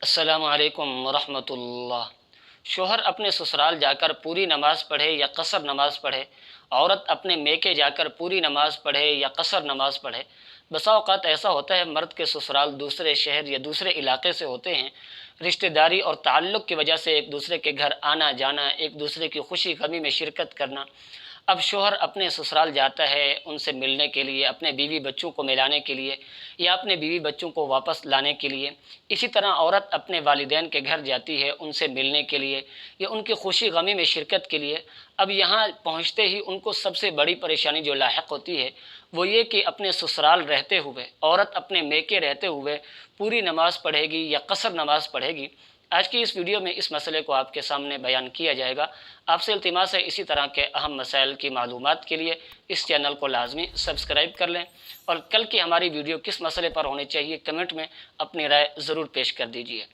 السلام علیکم ورحمۃ اللہ۔ شوہر اپنے سسرال جا کر پوری نماز پڑھے یا قصر نماز پڑھے، عورت اپنے میکے جا کر پوری نماز پڑھے یا قصر نماز پڑھے، بسا اوقات ایسا ہوتا ہے مرد کے سسرال دوسرے شہر یا دوسرے علاقے سے ہوتے ہیں، رشتہ داری اور تعلق کی وجہ سے ایک دوسرے کے گھر آنا جانا، ایک دوسرے کی خوشی غمی میں شرکت کرنا۔ اب شوہر اپنے سسرال جاتا ہے ان سے ملنے کے لیے، اپنے بیوی بچوں کو ملانے کے لیے یا اپنے بیوی بچوں کو واپس لانے کے لیے۔ اسی طرح عورت اپنے والدین کے گھر جاتی ہے ان سے ملنے کے لیے یا ان کی خوشی غمی میں شرکت کے لیے۔ اب یہاں پہنچتے ہی ان کو سب سے بڑی پریشانی جو لاحق ہوتی ہے وہ یہ کہ اپنے سسرال رہتے ہوئے عورت اپنے میکے رہتے ہوئے پوری نماز پڑھے گی یا قصر نماز پڑھے گی۔ آج کی اس ویڈیو میں اس مسئلے کو آپ کے سامنے بیان کیا جائے گا۔ آپ سے التماس ہے اسی طرح کے اہم مسائل کی معلومات کے لیے اس چینل کو لازمی سبسکرائب کر لیں، اور کل کی ہماری ویڈیو کس مسئلے پر ہونی چاہیے کمنٹ میں اپنی رائے ضرور پیش کر دیجیے۔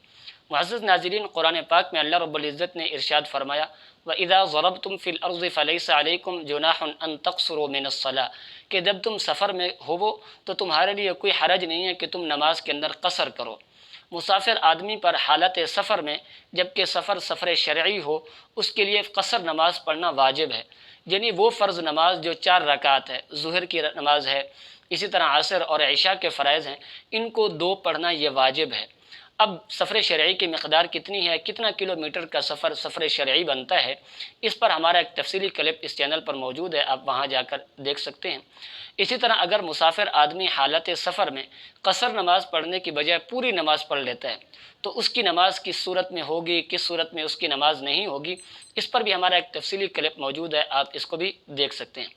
معزز ناظرین، قرآن پاک میں اللہ رب العزت نے ارشاد فرمایا وَإِذَا ضَرَبْتُمْ فِي الْأَرْضِ فَلَيْسَ عَلَيْكُمْ جُنَاحٌ أَن تَقْصُرُوا مِنَ الصَّلَاةِ کہ جب تم سفر میں ہو تو تمہارے لیے کوئی حرج نہیں ہے کہ تم نماز کے اندر قصر کرو۔ مسافر آدمی پر حالت سفر میں، جبکہ سفر شرعی ہو، اس کے لیے قصر نماز پڑھنا واجب ہے، یعنی وہ فرض نماز جو 4 رکعت ہے، ظہر کی نماز ہے، اسی طرح عصر اور عشاء کے فرائض ہیں، ان کو 2 پڑھنا یہ واجب ہے۔ اب سفر شرعی کی مقدار کتنی ہے، کتنا کلومیٹر کا سفر شرعی بنتا ہے، اس پر ہمارا ایک تفصیلی کلپ اس چینل پر موجود ہے، آپ وہاں جا کر دیکھ سکتے ہیں۔ اسی طرح اگر مسافر آدمی حالت سفر میں قصر نماز پڑھنے کی بجائے پوری نماز پڑھ لیتا ہے تو اس کی نماز کس صورت میں ہوگی، کس صورت میں اس کی نماز نہیں ہوگی، اس پر بھی ہمارا ایک تفصیلی کلپ موجود ہے، آپ اس کو بھی دیکھ سکتے ہیں۔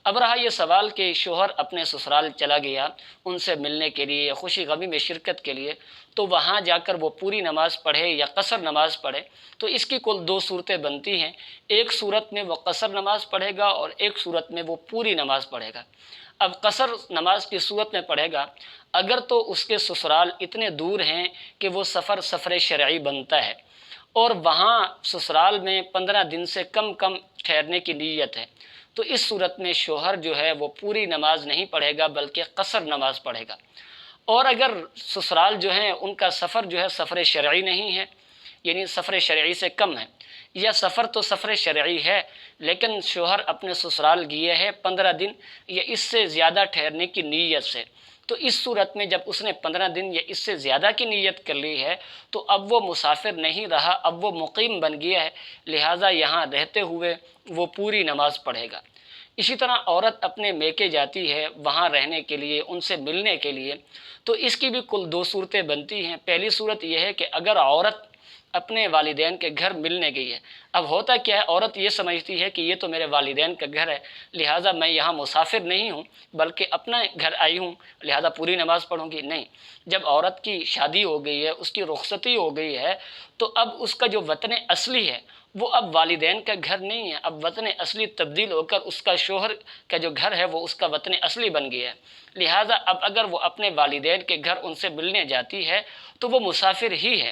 اب رہا یہ سوال کہ شوہر اپنے سسرال چلا گیا ان سے ملنے کے لیے، خوشی غمی میں شرکت کے لیے، تو وہاں جا کر وہ پوری نماز پڑھے یا قصر نماز پڑھے، تو اس کی کل 2 صورتیں بنتی ہیں۔ ایک صورت میں وہ قصر نماز پڑھے گا اور ایک صورت میں وہ پوری نماز پڑھے گا۔ اب قصر نماز کی صورت میں پڑھے گا اگر تو اس کے سسرال اتنے دور ہیں کہ وہ سفر شرعی بنتا ہے اور وہاں سسرال میں 15 دن سے کم ٹھہرنے کی نیت ہے، تو اس صورت میں شوہر جو ہے وہ پوری نماز نہیں پڑھے گا بلکہ قصر نماز پڑھے گا۔ اور اگر سسرال جو ہیں ان کا سفر جو ہے سفر شرعی نہیں ہے، یعنی سفر شرعی سے کم ہے، یا سفر تو سفر شرعی ہے لیکن شوہر اپنے سسرال گئے ہے 15 دن یا اس سے زیادہ ٹھہرنے کی نیت سے، تو اس صورت میں جب اس نے 15 دن یا اس سے زیادہ کی نیت کر لی ہے تو اب وہ مسافر نہیں رہا، اب وہ مقیم بن گیا ہے، لہٰذا یہاں رہتے ہوئے وہ پوری نماز پڑھے گا۔ اسی طرح عورت اپنے میکے جاتی ہے وہاں رہنے کے لیے، ان سے ملنے کے لیے، تو اس کی بھی کل 2 صورتیں بنتی ہیں۔ پہلی صورت یہ ہے کہ اگر عورت اپنے والدین کے گھر ملنے گئی ہے، اب ہوتا کیا ہے، عورت یہ سمجھتی ہے کہ یہ تو میرے والدین کا گھر ہے، لہٰذا میں یہاں مسافر نہیں ہوں بلکہ اپنا گھر آئی ہوں، لہٰذا پوری نماز پڑھوں گی۔ نہیں، جب عورت کی شادی ہو گئی ہے، اس کی رخصتی ہو گئی ہے، تو اب اس کا جو وطن اصلی ہے وہ اب والدین کا گھر نہیں ہے، اب وطن اصلی تبدیل ہو کر اس کا شوہر کا جو گھر ہے وہ اس کا وطن اصلی بن گیا ہے، لہٰذا اب اگر وہ اپنے والدین کے گھر ان سے ملنے جاتی ہے تو وہ مسافر ہی ہے،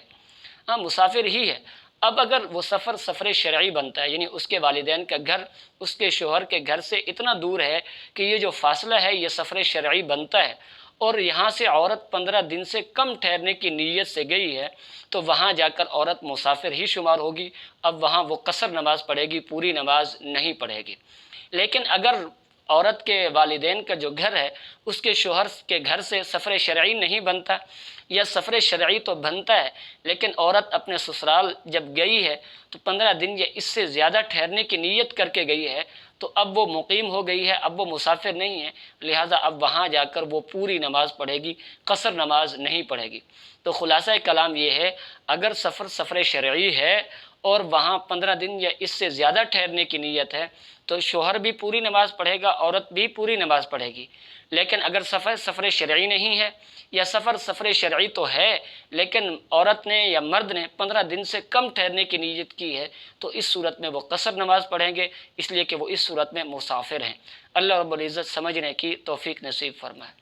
ہاں مسافر ہی ہے۔ اب اگر وہ سفر شرعی بنتا ہے، یعنی اس کے والدین کا گھر اس کے شوہر کے گھر سے اتنا دور ہے کہ یہ جو فاصلہ ہے یہ سفر شرعی بنتا ہے، اور یہاں سے عورت 15 دن سے کم ٹھہرنے کی نیت سے گئی ہے، تو وہاں جا کر عورت مسافر ہی شمار ہوگی، اب وہاں وہ قصر نماز پڑھے گی، پوری نماز نہیں پڑھے گی۔ لیکن اگر عورت کے والدین کا جو گھر ہے اس کے شوہر کے گھر سے سفر شرعی نہیں بنتا، یا سفر شرعی تو بنتا ہے لیکن عورت اپنے سسرال جب گئی ہے تو 15 دن یا اس سے زیادہ ٹھہرنے کی نیت کر کے گئی ہے، تو اب وہ مقیم ہو گئی ہے، اب وہ مسافر نہیں ہے، لہٰذا اب وہاں جا کر وہ پوری نماز پڑھے گی، قصر نماز نہیں پڑھے گی۔ تو خلاصہ کلام یہ ہے، اگر سفر شرعی ہے اور وہاں 15 دن یا اس سے زیادہ ٹھہرنے کی نیت ہے تو شوہر بھی پوری نماز پڑھے گا، عورت بھی پوری نماز پڑھے گی۔ لیکن اگر سفر شرعی نہیں ہے، یا سفر شرعی تو ہے لیکن عورت نے یا مرد نے 15 دن سے کم ٹھہرنے کی نیت کی ہے، تو اس صورت میں وہ قصر نماز پڑھیں گے، اس لیے کہ وہ اس صورت میں مسافر ہیں۔ اللہ رب العزت سمجھنے کی توفیق نصیب فرمائے۔